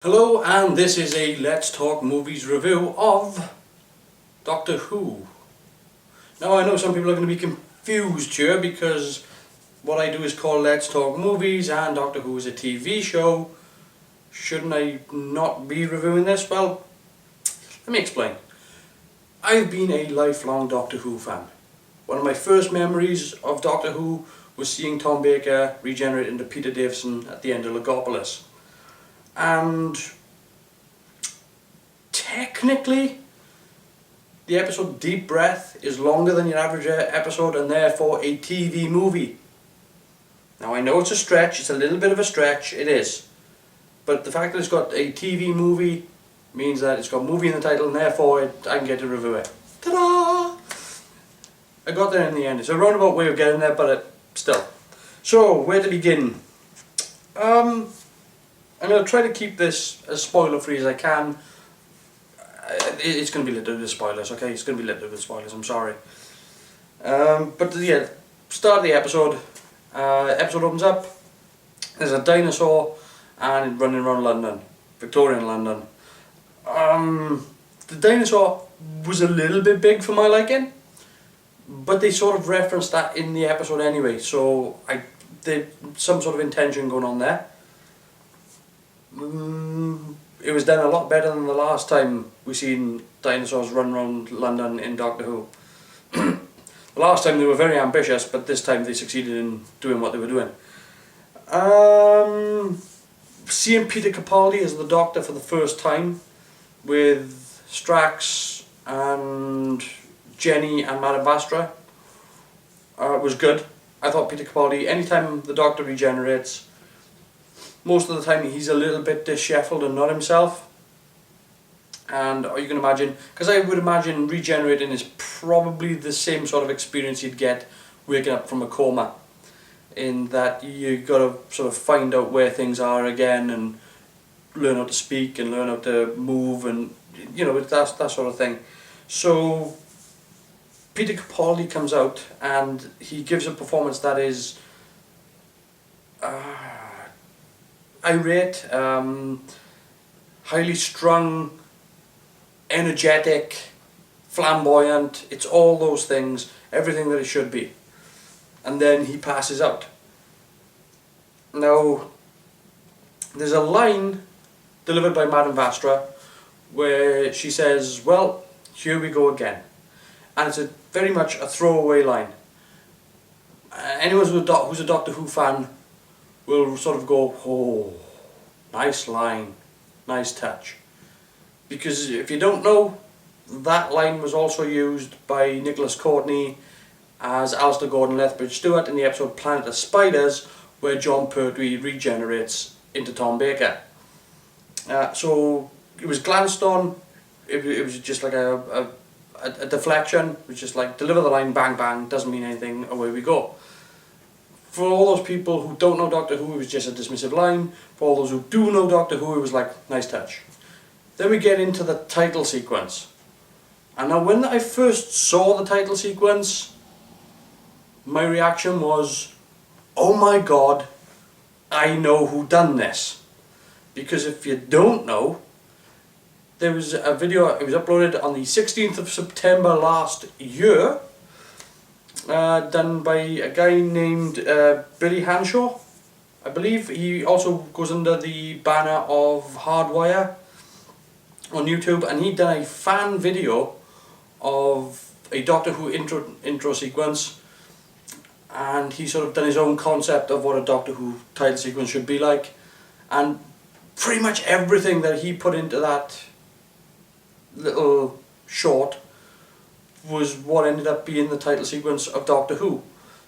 Hello, and this is a Let's Talk Movies review of Doctor Who. Now I know some people are going to be confused here because what I do is called Let's Talk Movies and Doctor Who is a TV show. Shouldn't I not be reviewing this? Well, let me explain. I've been a lifelong Doctor Who fan. One of my first memories of Doctor Who was seeing Tom Baker regenerate into Peter Davison at the end of Legopolis. And technically, the episode Deep Breath is longer than your average episode and therefore a TV movie. Now I know it's a stretch, it's a little bit of a stretch, it is. But the fact that it's got a TV movie means that it's got movie in the title and therefore I can get to review it. Ta-da! I got there in the end. It's a roundabout way of getting there, but still. So, where to begin? I'm going to try to keep this as spoiler free as I can. It's going to be littered with spoilers, okay? It's going to be littered with spoilers, I'm sorry. But yeah, start of the episode. Episode opens up. There's a dinosaur and running around London, Victorian London. The dinosaur was a little bit big for my liking, but they sort of referenced that in the episode anyway, so there's some sort of intention going on there. It was done a lot better than the last time we seen dinosaurs run around London in Doctor Who. The last time they were very ambitious, but this time they succeeded in doing what they were doing. Seeing Peter Capaldi as the Doctor for the first time with Strax and Jenny and Madame Vastra was good. I thought Peter Capaldi, anytime the Doctor regenerates, most of the time he's a little bit dishevelled and not himself. And you can imagine, because I would imagine regenerating is probably the same sort of experience you'd get waking up from a coma, in that you got to sort of find out where things are again and learn how to speak and learn how to move and that sort of thing. So Peter Capaldi comes out and he gives a performance that is irate, highly strung, energetic, flamboyant. It's all those things, everything that it should be. And then he passes out. Now, there's a line delivered by Madame Vastra where she says, "Well, here we go again." And it's very much a throwaway line. Anyone who's a Doctor Who fan will sort of go, "Oh, nice line, nice touch." Because if you don't know, that line was also used by Nicholas Courtney as Alistair Gordon Lethbridge Stewart in the episode Planet of Spiders, where John Pertwee regenerates into Tom Baker. So it was glanced on, it was just like a deflection. It was just like, deliver the line, bang bang, doesn't mean anything, away we go. For all those people who don't know Doctor Who, it was just a dismissive line. For all those who do know Doctor Who, it was like, nice touch. Then we get into the title sequence. And now when I first saw the title sequence, my reaction was, oh my god, I know who done this. Because if you don't know, there was a video, it was uploaded on the 16th of September last year, done by a guy named Billy Hanshaw, I believe. He also goes under the banner of Hardwire on YouTube, and he'd done a fan video of a Doctor Who intro sequence, and he sort of done his own concept of what a Doctor Who title sequence should be like, and pretty much everything that he put into that little short was what ended up being the title sequence of Doctor Who.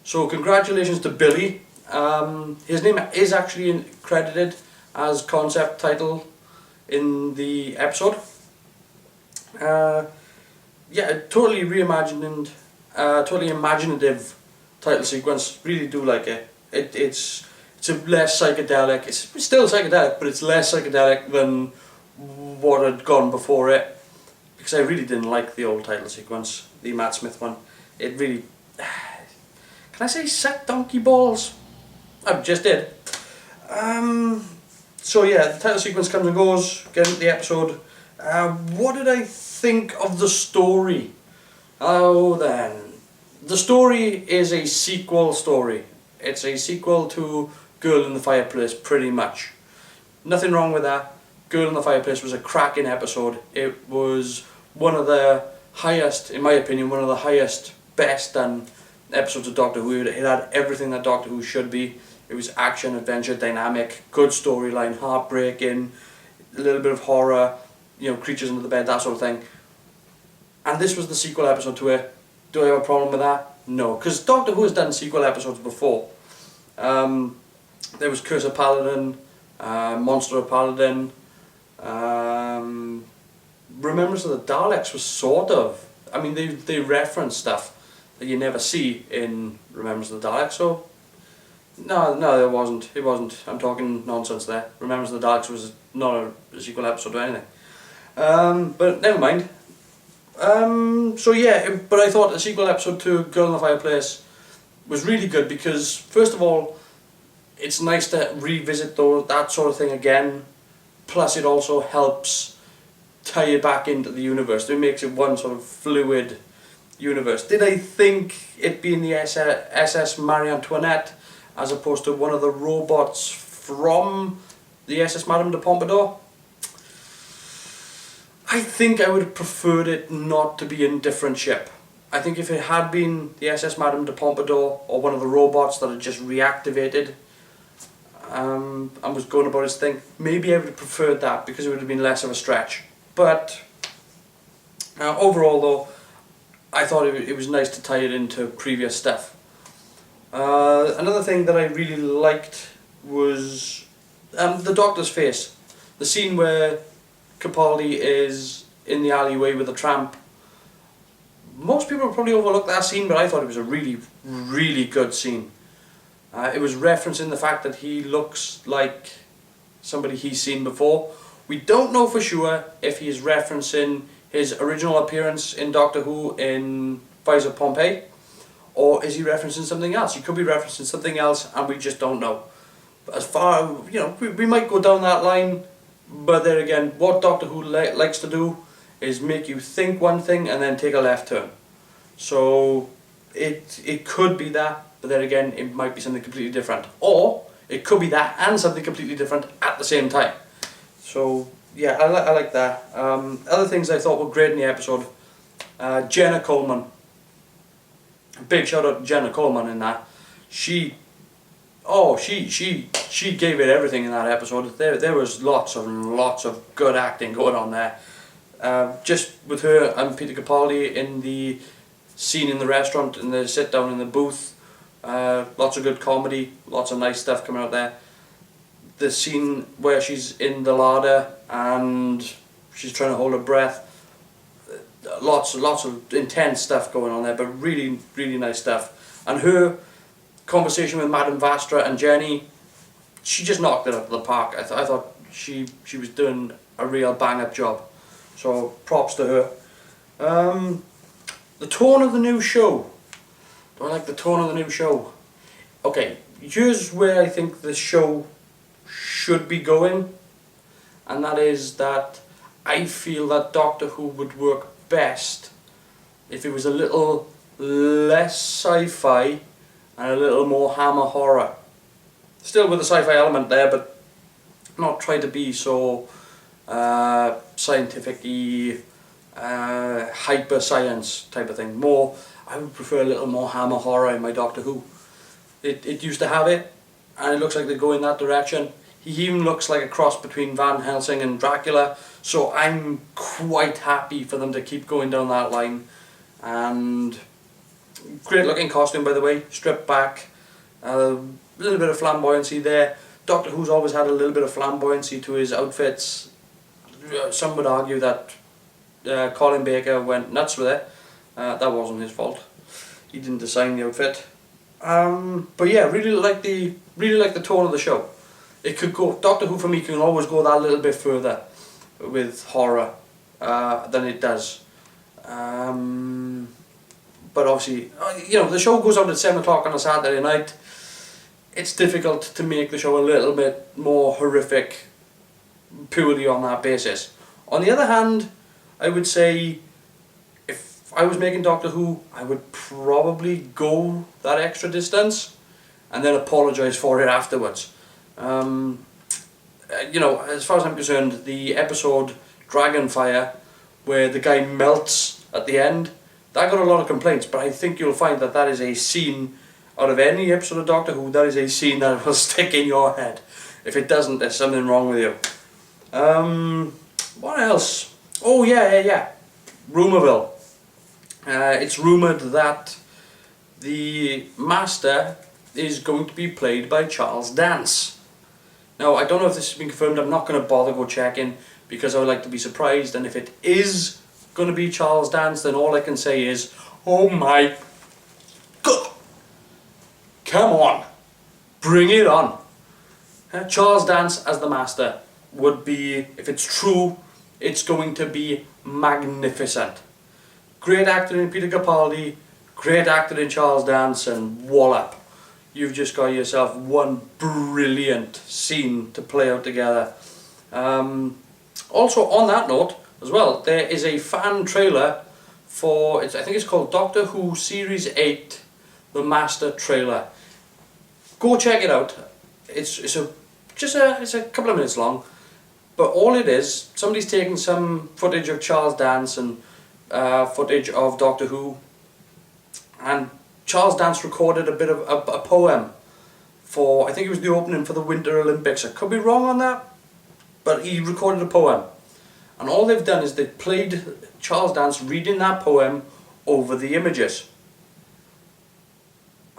So congratulations to Billy. His name is actually credited as concept title in the episode. Yeah, totally reimagined and totally imaginative title sequence. Really do like it. It's a less psychedelic. It's still psychedelic, but it's less psychedelic than what had gone before it. Because I really didn't like the old title sequence, the Matt Smith one. It really, can I say sucked donkey balls? I just did. So yeah, the title sequence comes and goes, get into the episode. What did I think of the story? Oh then, the story is a sequel story. It's a sequel to Girl in the Fireplace, pretty much. Nothing wrong with that. Girl in the Fireplace was a cracking episode. It was one of the highest, in my opinion, one of the highest, best done episodes of Doctor Who. It had everything that Doctor Who should be. It was action, adventure, dynamic, good storyline, heartbreaking, a little bit of horror, creatures under the bed, that sort of thing. And this was the sequel episode to it. Do I have a problem with that? No, because Doctor Who has done sequel episodes before. There was Curse of Paladin, Monster of Paladin, Remembrance of the Daleks was sort of. I mean, they reference stuff that you never see in Remembrance of the Daleks, so no, it wasn't. I'm talking nonsense there. Remembrance of the Daleks was not a sequel episode or anything. But never mind. So yeah, but I thought the sequel episode to Girl in the Fireplace was really good because, first of all, it's nice to revisit that sort of thing again. Plus, it also helps tie it back into the universe. It makes it one sort of fluid universe. Did I think it being the SS Marie Antoinette as opposed to one of the robots from the SS Madame de Pompadour? I think I would have preferred it not to be in a different ship. I think if it had been the SS Madame de Pompadour or one of the robots that had just reactivated and was going about its thing, maybe I would have preferred that because it would have been less of a stretch. But overall though, I thought it was nice to tie it into previous stuff. Another thing that I really liked was the Doctor's face. The scene where Capaldi is in the alleyway with a tramp. Most people probably overlook that scene, but I thought it was a really, really good scene. It was referencing the fact that he looks like somebody he's seen before. We don't know for sure if he is referencing his original appearance in Doctor Who in Fires of Pompeii, or is he referencing something else? He could be referencing something else and we just don't know. But as far, we might go down that line, but there again, what Doctor Who likes to do is make you think one thing and then take a left turn. So it could be that, but then again, it might be something completely different. Or it could be that and something completely different at the same time. So yeah, I like that. Other things I thought were great in the episode. Jenna Coleman. Big shout out to Jenna Coleman in that. She gave it everything in that episode. There was lots of good acting going on there. Just with her and Peter Capaldi in the scene in the restaurant and the sit down in the booth. Lots of good comedy, lots of nice stuff coming out there. The scene where she's in the larder and she's trying to hold her breath. Lots of intense stuff going on there, but really, really nice stuff. And her conversation with Madame Vastra and Jenny, she just knocked it out of the park. I thought she was doing a real bang-up job. So props to her. The tone of the new show. Do I like the tone of the new show? Okay, here's where I think the show should be going, and that is that I feel that Doctor Who would work best if it was a little less sci-fi and a little more hammer horror. Still with the sci-fi element there, but not try to be so scientific-y, hyper science type of thing. More, I would prefer a little more hammer horror in my Doctor Who. It used to have it, and it looks like they go in that direction. He even looks like a cross between Van Helsing and Dracula, so I'm quite happy for them to keep going down that line. And great looking costume, by the way, stripped back, a little bit of flamboyancy there. Doctor Who's always had a little bit of flamboyancy to his outfits. Some would argue that Colin Baker went nuts with it. That wasn't his fault. He didn't design the outfit. But yeah, really like the tone of the show. It could go. Doctor Who for me can always go that little bit further with horror than it does. But obviously, the show goes out at 7 o'clock on a Saturday night. It's difficult to make the show a little bit more horrific purely on that basis. On the other hand, I would say if I was making Doctor Who, I would probably go that extra distance and then apologise for it afterwards. You know, as far as I'm concerned, the episode Dragonfire, where the guy melts at the end, that got a lot of complaints, but I think you'll find that that is a scene, out of any episode of Doctor Who, that is a scene that will stick in your head. If it doesn't, there's something wrong with you. What else? Oh yeah. Rumourville. It's rumoured that the Master is going to be played by Charles Dance. Now, I don't know if this has been confirmed. I'm not going to bother go checking because I would like to be surprised, and if it is going to be Charles Dance, then all I can say is, oh my God, come on, bring it on. Charles Dance as the Master would be, if it's true, it's going to be magnificent. Great actor in Peter Capaldi, great actor in Charles Dance, and wallop, you've just got yourself one brilliant scene to play out together. Also, on that note as well, there is a fan trailer for, I think it's called Doctor Who Series 8, the Master trailer. Go check it out. It's a couple of minutes long, but all it is, somebody's taken some footage of Charles Dance and footage of Doctor Who, and Charles Dance recorded a bit of a poem for, I think it was the opening for the Winter Olympics. I could be wrong on that, but he recorded a poem, and all they've done is they played Charles Dance reading that poem over the images.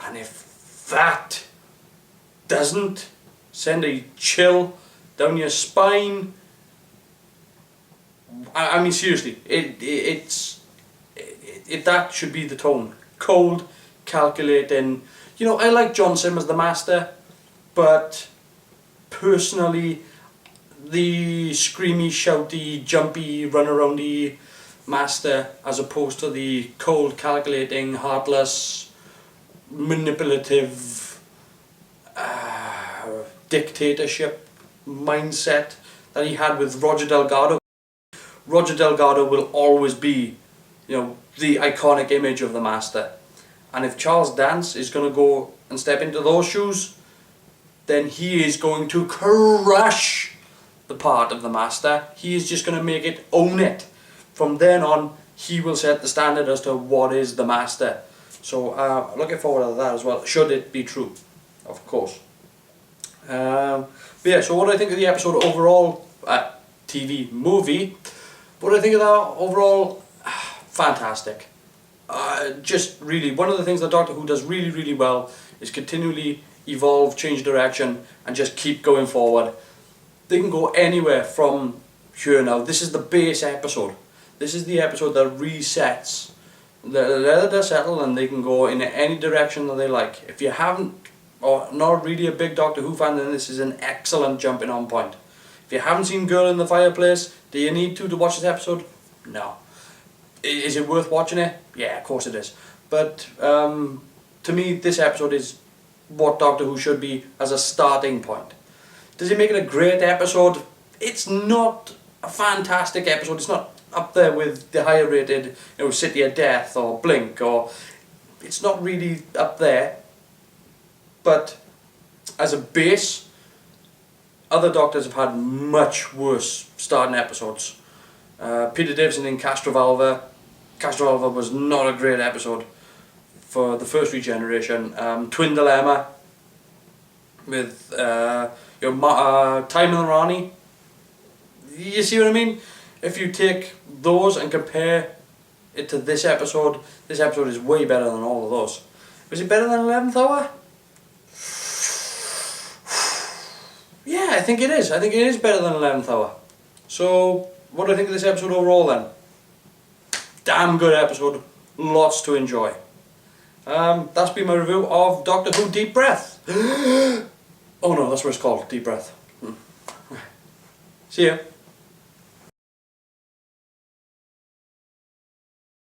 And if that doesn't send a chill down your spine, I mean seriously, that should be the tone. Cold, calculating. You know, I like John Simm as the Master, but personally, the screamy, shouty, jumpy, run-aroundy Master, as opposed to the cold, calculating, heartless, manipulative, dictatorship mindset that he had with Roger Delgado. Roger Delgado will always be, you know, the iconic image of the Master. And if Charles Dance is going to go and step into those shoes, then he is going to crush the part of the Master. He is just going to make it, own it. From then on, he will set the standard as to what is the Master. So looking forward to that as well, should it be true, of course. But yeah, so what do I think of the episode overall? TV, movie. What do I think of that overall? Fantastic. Just really, one of the things that Doctor Who does really, really well is continually evolve, change direction, and just keep going forward. They can go anywhere from here now. This is the base episode. This is the episode that resets. Let the dust settle and they can go in any direction that they like. If you haven't, or not really a big Doctor Who fan, then this is an excellent jumping on point. If you haven't seen Girl in the Fireplace, do you need to watch this episode? No. Is it worth watching it? Yeah, of course it is. But to me, this episode is what Doctor Who should be as a starting point. Does it make it a great episode? It's not a fantastic episode. It's not up there with the higher rated, you know, City of Death or Blink, or it's not really up there. But as a base, other Doctors have had much worse starting episodes. Peter Davison in Castrovalva. Castrovalva was not a great episode for the first regeneration. Twin Dilemma with Time and Rani. You see what I mean? If you take those and compare it to this episode is way better than all of those. Was it better than 11th Hour? Yeah, I think it is. I think it is better than 11th Hour. So, what do I think of this episode overall then? Damn good episode. Lots to enjoy. That's been my review of Doctor Who Deep Breath. Oh no, that's what it's called, Deep Breath. See ya.